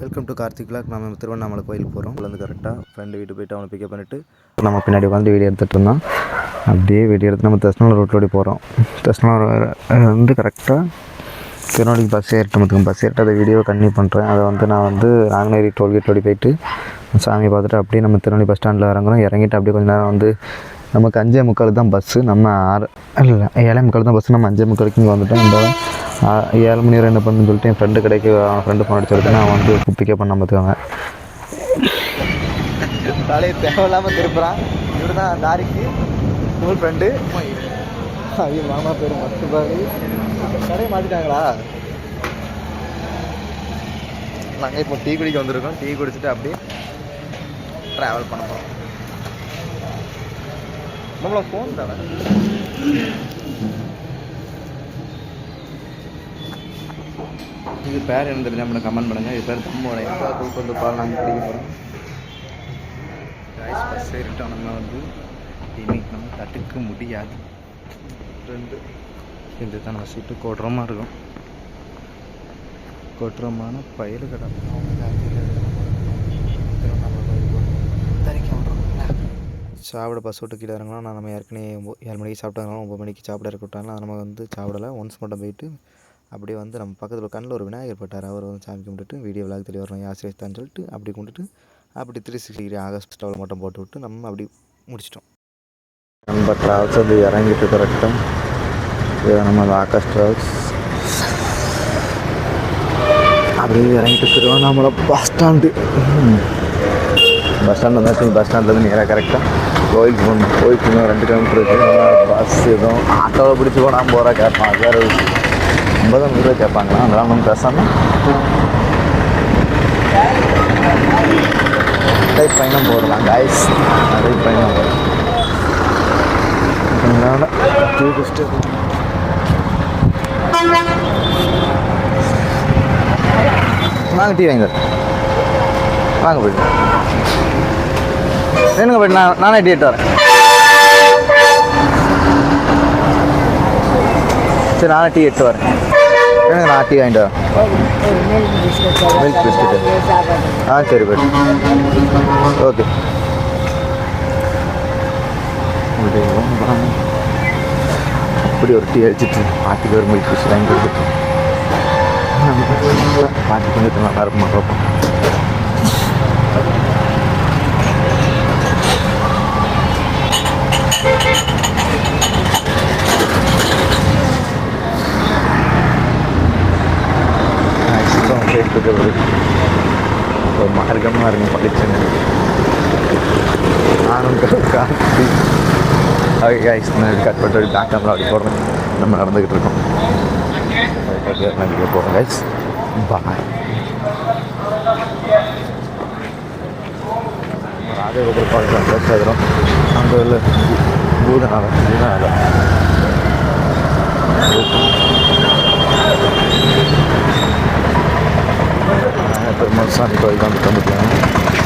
Welcome to Karthik vlog. நம்ம திருவண்ணாமலை கோயிலுக்கு போகிறோம். வந்து கரெக்டாக ஃப்ரெண்டு வீட்டு போய்ட்டு அவனை பிக்கப் பண்ணிவிட்டு நம்ம பின்னாடி உட்காந்து வீடியோ எடுத்துகிட்டு இருந்தோம். அப்படியே வீடியோ எடுத்து நம்ம தஸ்னூர் ரோட்டோடி போகிறோம். தஸ்னூர் வந்து கரெக்டாக திருநெல்வேலி பஸ் ஏறிட்டு பஸ் ஏறிட்டு அதை வீடியோவை கண்டினியூ பண்ணுறேன். அதை வந்து நான் வந்து நாங்குநேரி டோல்கேட்டோடி போயிட்டு சாமியை பார்த்துட்டு அப்படியே நம்ம திருநெல்வேலி பஸ் ஸ்டாண்டில் இறங்கிட்டு அப்படியே கொஞ்சம் நேரம் வந்து நமக்கு 5:45 தான் பஸ்ஸு. நம்ம 7:45 தான் பஸ்ஸு. நம்ம 5:45 இங்கே வந்துட்டோம். இந்த 7 மணி வரை என்ன பண்ணுன்னு சொல்லிட்டு என் ஃப்ரெண்டு கடைக்கு அவன் ஃப்ரெண்டு ஃபோன் அடிச்சு நான் வந்து பிக்கப் பண்ண பார்த்துக்கோங்க. தலையை தேவையில்லாமல் திருப்புறான். இவர் தான் தாரிக்கு ஸ்கூல் ஃப்ரெண்டு. ஐயோ மாமா பேர் மத்து பாரு. கடையை மாற்றிட்டாங்களா? நாங்கள் இப்போ டீ குடிக்க வந்திருக்கோம். டீ குடிச்சிட்டு அப்படியே ட்ராவல் பண்ண போகிறோம். நம்மள ஃபோன் தானே. இது பேர் என்ன தெரிஞ்சு நம்மளை கமெண்ட் பண்ணுங்கள். இது பேர் தம்மோட தூக்கு வந்து பால் நாங்கள் குடிக்க போகிறோம். பஸ் ஏறிட்டோம். நம்ம வந்து இன்னைக்கு நம்ம தட்டுக்க முடியாது. 2 இது தான் நம்ம சீட்டு கொட்டுறமாக இருக்கும். கொட்டுறமான பயிர் கடை சாப்பிட பஸ் விட்டு கீழே இறங்கலாம். நம்ம ஏற்கனவே 7 மணிக்கு சாப்பிட்டாங்க. 9 மணிக்கு சாப்பிட இருக்க விட்டாங்களா. நம்ம வந்து சாப்பிடலை. ஒன்ஸ் மட்டும் போயிட்டு அப்படியே வந்து நம்ம பக்கத்தில் கண்ணில் ஒரு விநாயகர் பட்டார். அவர் வந்து சாமி கும்பிட்டுட்டு வீடியோ விளாக் தெரிய வரணும் ஆசிரியத்தான்னு சொல்லிட்டு அப்படி கும்பிட்டுட்டு அப்படி 360 டிகிரி ஆகஸ்ட் ஸ்டவ்வில் மட்டும் போட்டு விட்டு நம்ம அப்படி முடிச்சிட்டோம். நம்ம ட்ராவல்ஸ் அது இறங்கிட்டு கரெக்டாக இது நம்ம ஆகாஷ் ட்ராவல்ஸ் அப்படியே இறங்கிட்டு Tiruvannamalai bus stand. Bus stand வந்தாச்சு. பஸ் ஸ்டாண்ட்லேருந்து நேராக கரெக்டாக கோயிலுக்கு போகணும். கோயிலுக்கு 2 கிலோமீட்டர் இருக்குது. பஸ் எதுவும் ஆட்டோவில் பிடிச்சி போனால் 50 ரூபா கேட்பான். வேறு 50 ரூபா கேட்பாங்களா? அதெல்லாம் நம்ம பேசாமல் டைப் பயணம் போடலாம். காய்ஸ் டைப் பயணம் போடலாம். நாங்கள் டீ வாங்க வாங்க போய்ட்டு வேணுங்க போய்ட்டு நானே டீ எட்டு வரேன். சரி நானே டீ எட்டு வரேன். வேணுங்க நான் டீ வாங்கிட்டு வரேன். Milk biscuit. சரி போய்ட்டு ஓகே. அப்படி ஒரு டீ அடிச்சிட்டு பாட்டிக்கு ஒரு மில்க் பிஸ்கெட் வாங்கி கொடுத்துட்டு பாட்டி கொஞ்சம் நல்லா இருக்குமா பார்ப்போம். ஒரு மார்க்கமாக இருக்கும் படிச்சுன்னு நானும் கார்த்தி. ஓகே காய்ஸ் கட் பண்ணிட்டு பேக் கேமரா அப்படி போடுறேன். நம்ம நடந்துக்கிட்டு இருக்கோம். நம்பிக்கை போகிறோம் காய்ஸ். பாய். ராஜகோபுர பார்க்கலாம் ப்ளஸ் ஆகிறோம். அங்கே உள்ள பூதநாதம் பெருமாள் சாமி கோயில் தான் வந்துருக்காங்க.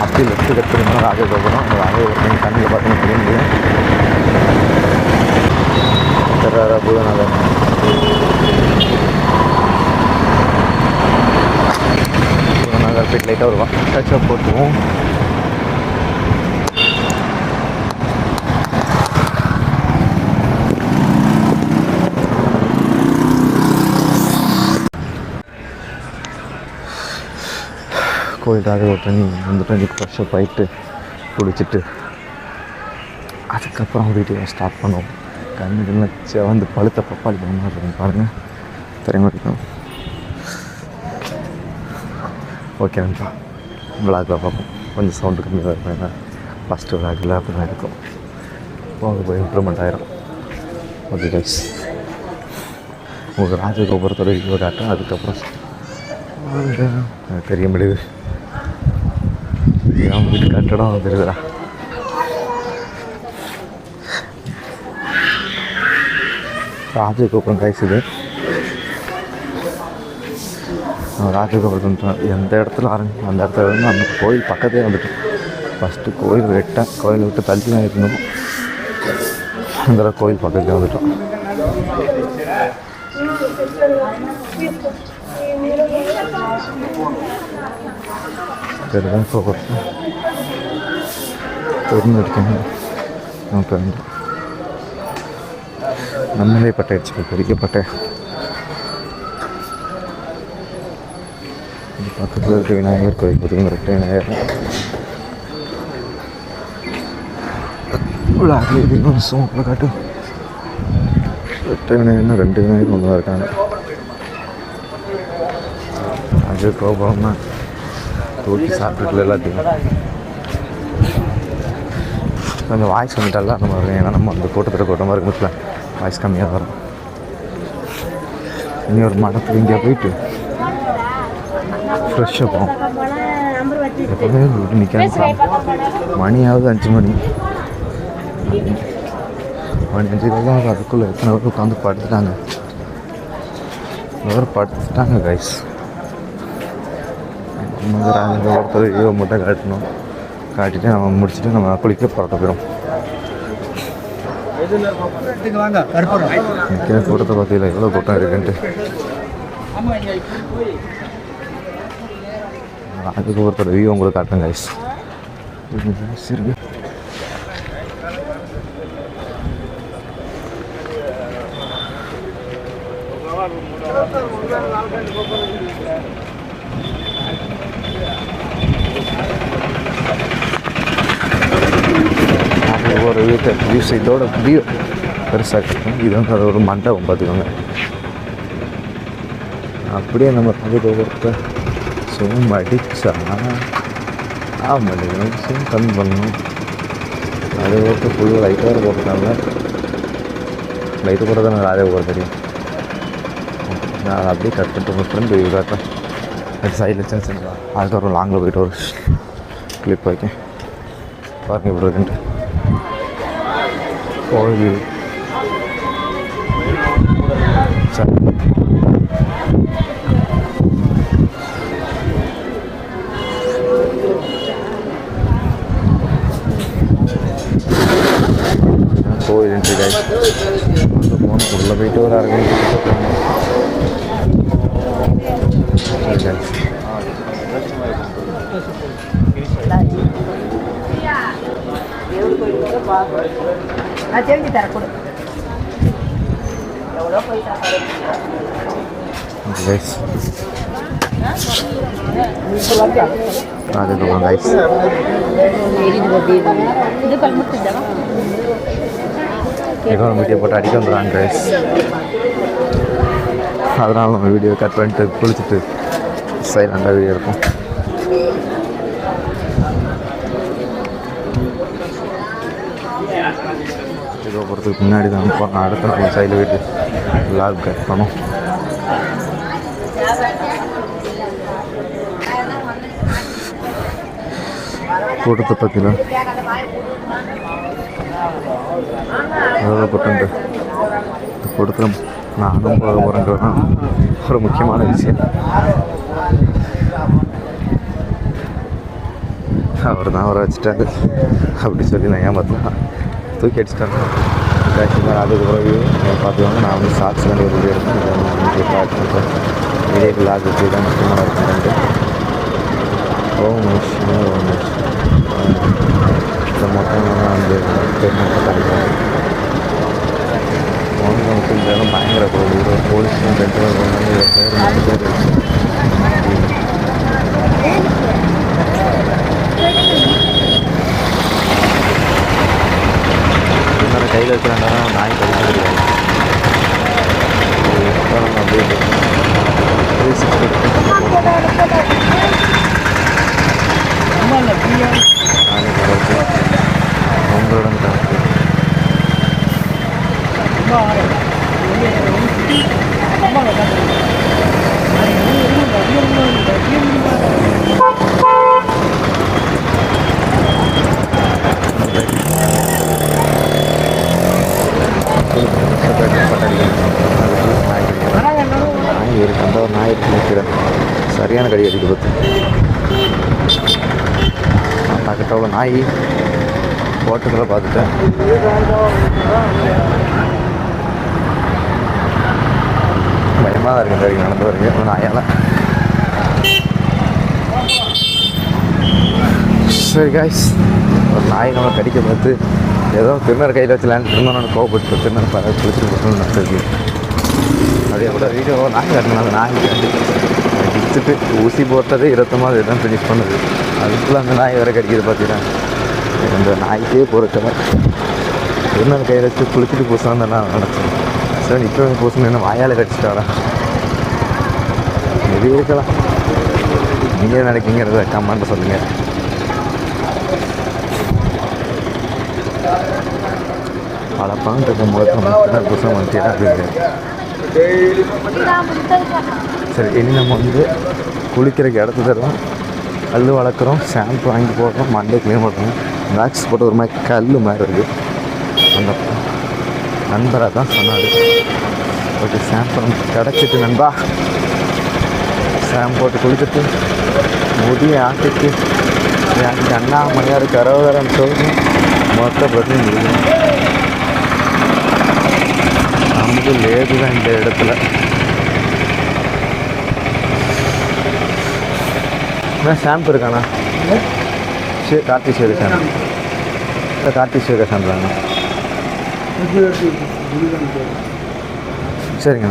அப்படி லெஃப்ட் கற்றுக்கணும் ராஜகோபுரம். அந்த ராஜகோபுரம் கண்ணில் பார்த்தீங்கன்னா தெரிய முடியும். பூதநாதன் பூதநாதர் போய்ட்டு லைட்டாக வருவான். டச்சாக போட்டுவோம். கோயிலுக்காக ஒரு தண்ணி வந்துட்டு இன்றைக்கி ஃப்ரெஷ்ஷப் ஆகிட்டு குடிச்சிட்டு அதுக்கப்புறம் வீடியோ ஸ்டார்ட் பண்ணுவோம். கண்ணுக்கு வந்து பழுத்த பப்பாளி பண்ண இருக்கும் பாருங்கள். தெரியுமா? ஓகே நண்பா விளாகில் பார்ப்போம். கொஞ்சம் சவுண்டு கம்மியாக இருக்கும். ஏன்னா ஃபஸ்ட்டு விளாகில் அப்படி தான் இருக்கும். போக போய் இம்ப்ரூவ்மெண்ட் ஆகிரும். ஓகே கைஸ் உங்களுக்கு ராஜகோபுரத்தோட வீடியோ காட்டுறேன். அதுக்கப்புறம் தெரிய முடியுது அவங்க வீட்டு கட்டடம் தெரியுதுடா. ராஜகோபுரம் காய்ச்சுது. ராஜகோபுரம் எந்த இடத்துல ஆரம்பிக்கும் அந்த இடத்துல வந்து அந்த கோயில் பக்கத்தே வந்துட்டோம். ஃபஸ்ட்டு கோயில் விட்டேன். கோயில் விட்டு தள்ளி தான் இருக்கணும். அந்த கோயில் பக்கத்தில் வந்துட்டோம். ചെറുതായി ഇപ്പോൾ കുറച്ച് തുറന്നെടുക്കണം നമുക്ക് വേണ്ട നമ്മളെ പട്ട അടിച്ചു പൊരിക്കപ്പെട്ടെ பக்கத்தில் இருக்க விநாயகர் கோயில் பார்த்தீங்கன்னா ரெட்டை விநாயகர் இவ்வளோ அதிகம் சூப்பராக காட்டும் ரெட்டை விநாயகர்னா 2 விநாயகர் ஒன்று தான் இருக்காங்க அது கோபம்னா தூக்கி சாப்பிட்டுட்டு எல்லாத்தையும் கொஞ்சம் வாய்ஸ் வந்துட்டால அந்த மாதிரி ஏன்னா நம்ம அந்த கூட்டமாக இருக்கும்போதுல வாய்ஸ் கம்மியாக வரும் இனி ஒரு மடத்துக்கு இங்கே போயிட்டு ஃப்ரெஷ்ஷாக போகும் எப்போவுமே விட்டு நிற்காம மணியாவது 5 மணி 5 தான் அதுக்குள்ளே எத்தனை பேர் உட்காந்து படுத்துட்டாங்க படுத்துட்டாங்க கைஸ் நம்ம ஒருத்தர் ஈவோ மட்டும் காட்டணும் காட்டிட்டு நம்ம முடிச்சுட்டு நம்ம குளிக்க புறத்த போயிடும் நிற்கிற கூட்டத்தை பார்த்தீங்களா எவ்வளோ கூட்டம் இருக்குன்ட்டு அதுக்கு ஒருத்தர் வியூ உங்களுக்கு காட்டுங்க கைஸ் இருக்கு ஒரு வீட்டை வியூஸ் இதோட வியூ பெருசாக இருக்கும் இது வந்து அது ஒரு மண்டபம் பார்த்துக்கோங்க அப்படியே நம்ம அதுக்கு சும் அடிச்சா மாட்டேங்கணும் சும் கம்மி பண்ணணும் அதை ஒருத்தர் ஃபுல்லாக லைட்டாக போட்டுருக்காங்க லைட்டு போட தான் எனக்கு அதே போட தெரியும் நான் அப்படியே கட் பண்ணிட்டு உங்கள் ஃப்ரெண்டு காட்டேன் அது சைடில் சின்ன சின்ன அதுக்கப்புறம் லாங்கில் போய்ட்டு ஒரு கிளிப் வைக்கேன் பாருங்க இப்படி இருக்குன்ட்டு கோவில் சரி கோவில் போகணும் உள்ளே போயிட்டு ஒரு அரை மணி அதுக்கப்புறம் கைஸ் எல்லாம் வீடியோ போட்டு அடிக்க வந்துடுறாங்க கைஸ் அதனால் நம்ம வீடியோ கட் பண்ணிட்டு குளிச்சுட்டு சைலண்டாக வீடியோ இருக்கும் இதோ போகிறதுக்கு முன்னாடி தான் போகிறோம் அடுத்த நம்ம சைடில் வீட்டு லாக் கட் பண்ணோம் கூட்டத்தை பற்றினா போட்டு கொடுக்குறோம் நானும் போக போகிறேன்றதுனா ஒரு முக்கியமான விஷயம் அவர் தான் அவரை வச்சுட்டாரு அப்படி சொல்லி நான் ஏமாத்தலாம் தூக்கி அடிச்சிட்டாங்க அதுக்கு பிறகு பார்த்துக்கோங்க நான் வந்து சாக்ஸ் வேண்டிய ஒரு வீடியோ எடுத்து வீடியோக்கு லாக் வச்சு தான் முக்கியமான இருக்குன்ட்டு இந்த மொத்தம் அந்த கிடைக்கும் ஒன்று பயங்கர போலீஸ் 2 பேர் 3 பேர் கையில் இருக்கிறாங்க நாய் கழிச்சு கிடையாது அப்படியே 360 உங்களோட நாய் இருக்கு அந்த ஒரு நாய் இருக்கு நிற்கிறேன் சரியான கடி அடிக்க பார்த்து பக்கத்தில் உள்ள நாய் போட்டுக்களை பார்த்துட்டேன் பயமாக தான் இருக்குது நடந்து வரீங்க நாயால் சரி காய்ஸ், ஒரு நாய் நம்மளை கடிக்க பார்த்து ஏதோ திருநர் கையில் வச்சு லேண்ட் இருந்தோன்னு கோவப்பட்டு திருநர் பார்த்து குளிச்சுட்டு போகணும்னு நடத்துருக்கு. அதே கூட வீடியோ நாய் கட்டணும். அந்த நாய் அடிச்சுட்டு ஊசி போட்டதே இருபத்தமாக இதுதான் ஃபினிஷ் பண்ணுது. அதுக்குள்ளே அந்த நாய் வேறு கடிக்கிறது பார்த்தீங்கன்னா அந்த நாய்க்கே பொறுக்கலை. திருநர் கையில் வச்சு குளிச்சுட்டு பூசணும் தான் நான் நினச்சேன். சரி இப்போ பூசணும் என்ன வாயால் கடிச்சிட்டாரா? எது இருக்கலாம். நீங்கள் நினைக்கிங்கிறத கமெண்ட்டை சொல்லுங்கள். பழப்பான் இருக்கும்போது நம்ம புதுசாக வந்துட்டா இருக்குது. சரி, இனி நம்ம வந்து குளிக்கிறதுக்கு இடத்து தரோம், கல் வளர்க்குறோம், ஷாம்பு வாங்கி போடுறோம், மண்டே க்ளீன் பண்ணுறோம். மேக்ஸ் போட்டு ஒரு மாதிரி கல் மாதிரி இருக்குது. அந்த நண்பராக தான் சொன்னார். ஓகே, ஷாம்பு கிடச்சிட்டு நண்பா ஷாம்பு போட்டு குளிச்சுட்டு முடிய ஆட்டிட்டு எனக்கு அண்ணாமலையார் கரவரன்னு சொல்லி மொத்த பிரச்சனை முடியும். நமக்கு லேது தான் இந்த இடத்துல. ஷாம்பு இருக்காண்ணா? கார்த்திக் ஷாம்பு. கார்த்திக் ஷாம்பு தானே? சரிங்க.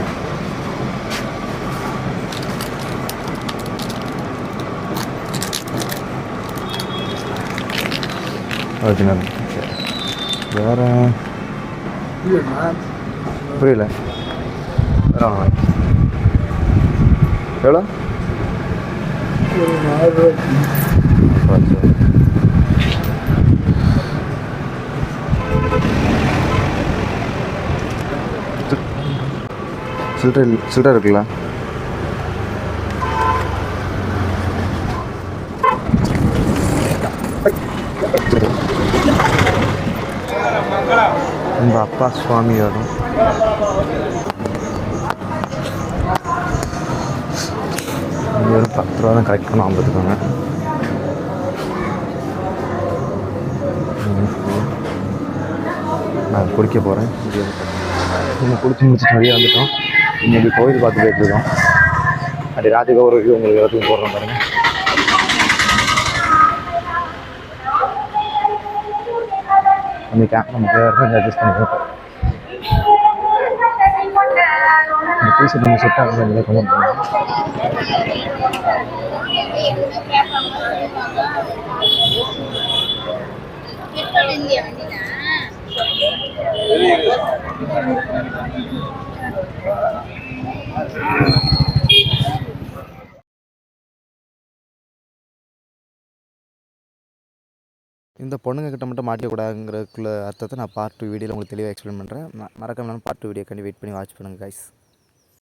ஓகேண்ணா. வேறு புரியல. வேறு எவ்வளோ? சில்ட்ரு இருக்குல்ல? உங்கள் அப்பா சுவாமி வரும். ஒரு 10 ரூபா தான் கரெக்ட் பண்ண பார்த்துக்கோங்க. நான் குளிக்க போகிறேன். நம்ம குளிச்சு முடிச்சுட்டு வெளியே வந்துட்டோம். இன்றைக்கி கோயில் பார்த்து போயிட்டுருக்கோம். அப்படி ராத்திரி ஒரு இது உங்களுக்கு எல்லாத்தையும் போடுறோம் பாருங்கள். அந்த கேம்ப் நமக்கு கொஞ்சம் அட்ஜஸ்ட் பண்ணிக்கிறோம். இந்த பீஸை நம்ம செட் ஆகுது கொஞ்சம் இந்த பொண்ணுங்க கிட்ட மட்டும் மாட்டிக்கூடாதுங்கிறதுக்குள்ள அர்த்தத்தை நான் பார்ட் 2 வீடியோவில் உங்களுக்கு தெளிவாக எக்ஸ்பிளைன் பண்ணுறேன். மறக்காம பார்ட் 2 வீடியோக்காண்டி வெயிட் பண்ணி வாட்ச் பண்ணுங்கள் கைஸ்.